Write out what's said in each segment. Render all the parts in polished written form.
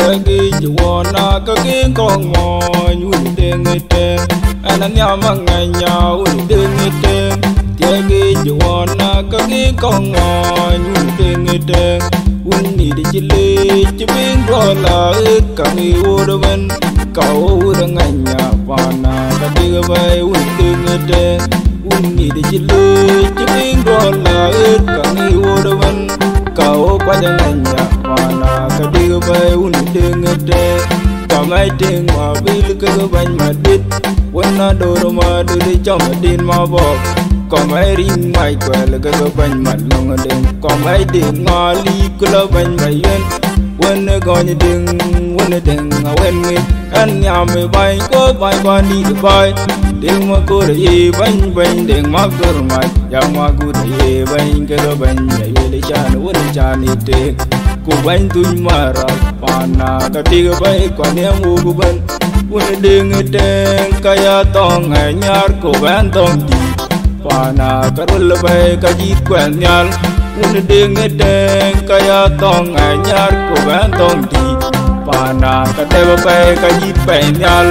Jagi juwana kaki kong mo Yuli dengete Ananya manganya uli dengete Jagi juwana kaki kong mo Yuli dengete Uni di jili jibing dola Kami udaman Kau udanganya Wana kaki gabai uli dengete Uni di jili jibing dola Kami udaman Kau kwajanganya Wana kaki gabai uli dengete Kamai ting ma bil ke bany madit Wana doro ma duri chama din ma bok Kamai ring mai kwel ke bany madlong ding Kamai ding ngali kula bany mayen Wana gonye ding awen mi An nyame bany ko bany bani de bay Ding ma kore ye bany ding ma gur mai Yang ma kore ye bany ke bany yele chan wana chan ite Ku bany tuny marap Pana katiga bay kwa niang uguban Una ding kaya tong nyar ko ban tong di Pana karul bay kajit kwen nyal Una ding kaya tong nyar ko ban tong di Pana kateba bay kajit bay nyal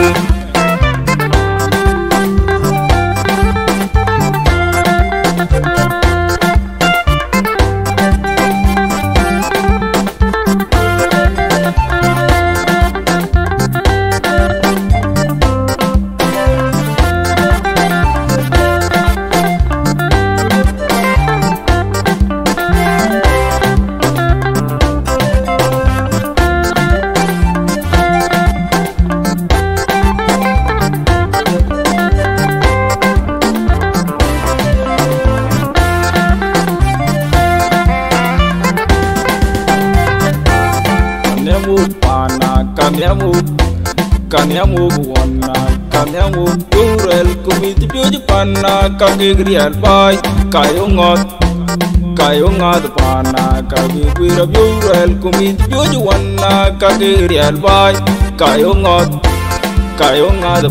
Kanyamu buwana kanyamu durel kumit piuj panna kagigrial bay kayo ngot panna kagigwira durel kumit piuj wanna kagigrial bay kayo ngot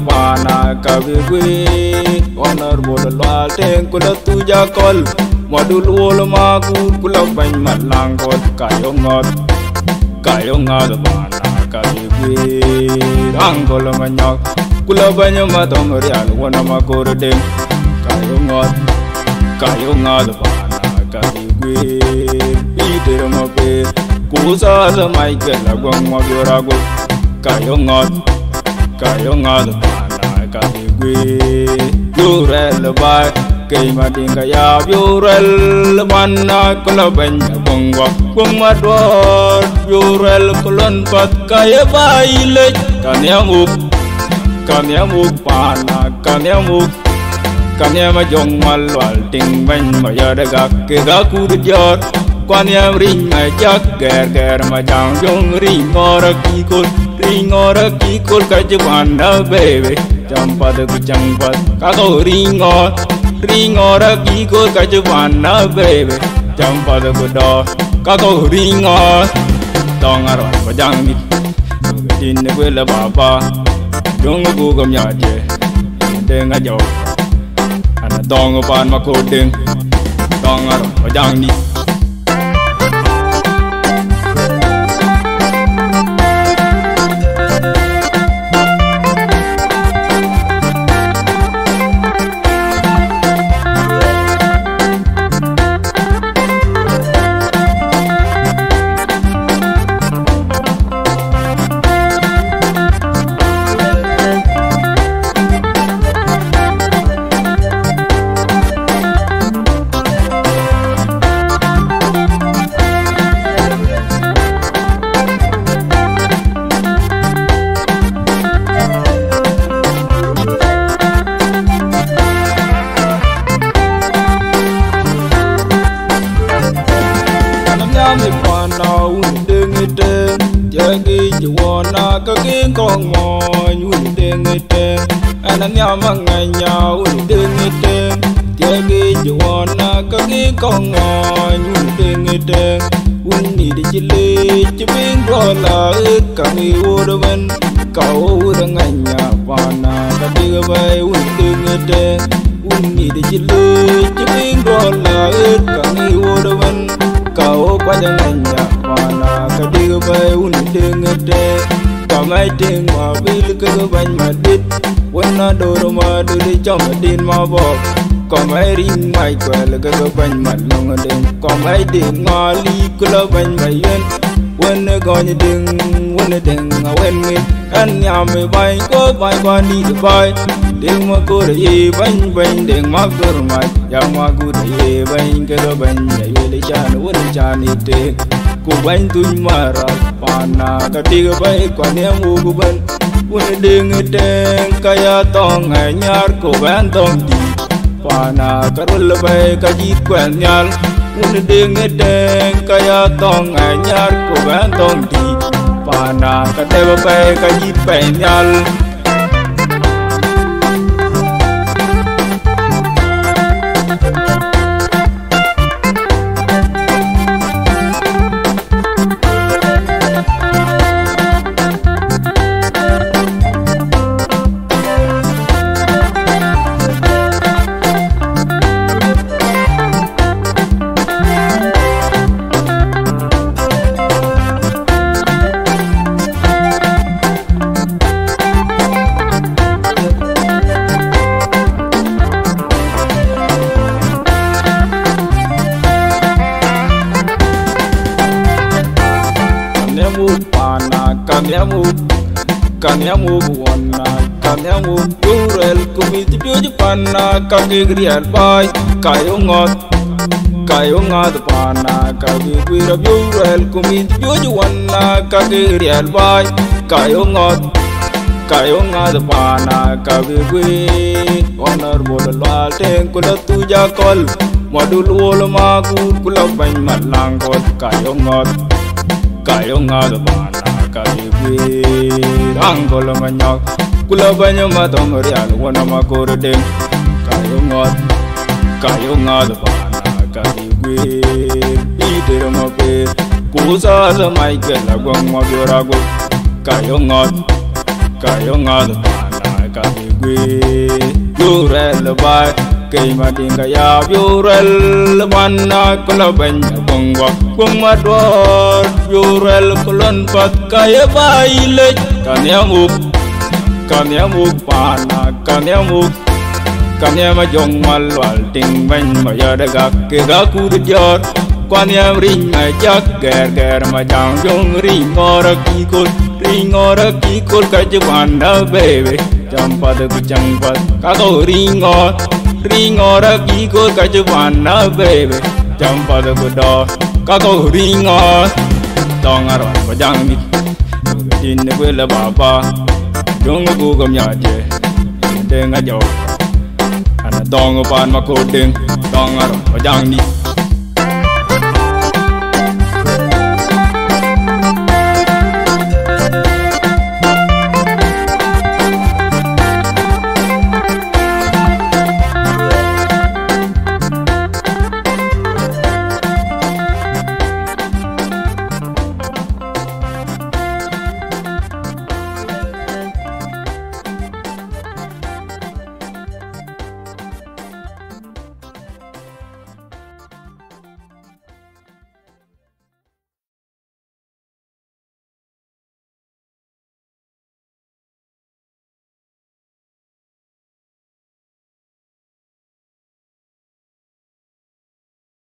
panna kagigwi honor bodal teng kula tuja kol modul wol magu kula bany malangkot kayo ngot panna kagigwi Angkol manyak kula banyo matong real wana makor ding kayo ngot pana kagigwi iter mape kusa sa Michael agwang magyurago kayo ngot pana kagigwi yurel bay kay mading kaya yurel mana kula banyo bongwa kung madwar yurel kulon pat kaya baile Kanyamuk pana Kanyama jong malwal ting bany mayadagak Kegaku dijot Kanyam ring majak ger majang jong ring ora kikul kajubanda bebe Jampat ku jampat kako ring ora kikul kajubanda bebe Jampat ku do kako ring Tongaron majang nit Din gue la baba Dong gu gam ya je Deng a jo Ana dong pan ma ko deng Dong ar majang ni Jagi juwana kaki kong mo Yuli dengete Ananya manganya uli dengete Jagi juwana kaki kong mo Yuli dengete Uni di jili jibing dola Kami udaman Kau udanganya Wana kaki gabai uli dengete Uni di jili jibing dola Kami udaman Kau kwajanganya Wana kaki gabai uli dengete cơ bánh mà đít quên nó đồ rồi mà đồ đi cho mà điên mà bỏ có mấy riêng mày quẹt là cơ bánh mà lòng ở đêm có mấy điện ngò ly cơ bánh mà yên quên nó gọi như đừng quên nó đừng quên mình anh nhà mày bay có bay qua đi được bay đừng mà cô để bánh bánh đừng mà cô rồi mày yang mà cô để bánh cơ bánh mà yên để cha nó quên cha đi tiền cô bánh tôi mà ra pana cái đi bay qua nhà mua cô bánh quên đừng đừng kaya tong ngày nhar cô bánh tong đi pana cái rồi bay cái gì quen nhal quên đừng đừng kaya tong ngày nhar cô bánh tong đi pana cái đây bay cái gì quen nhal kanyamu buona kanyamu jurel kumiti pioju panna kagigrial bay kayo ngot panna kagigrial jurel kumiti pioju wanna kagigrial bay kayo ngot panna kagigrial honorable lal ten kula tuja kol modul wol magu kula bany malangkot kayo ngot panna Angkol manyak kula banyak matong rial wana makor deng kayo ngot pana kadigwe ider mape kusa sa Michael agwang magyurago kayo ngot pana kadigwe yurel bay kay madinga ya yurel mana kula banyak bongwa kumadwar yurel kulon pat kaya baile kanyamuk pana kanyama jong malwal ting ban mayadaga ke gaku dijor kwanyam ring majak ger majang jong ring ora kikul kajwanda bebe jampat kago ring ora kikul kajwanda bebe jampat kudo kago ring tongar majang ni tin ne la baba dong go gam ya je de nga jo ana dong pan ma ko ding tongar majang ni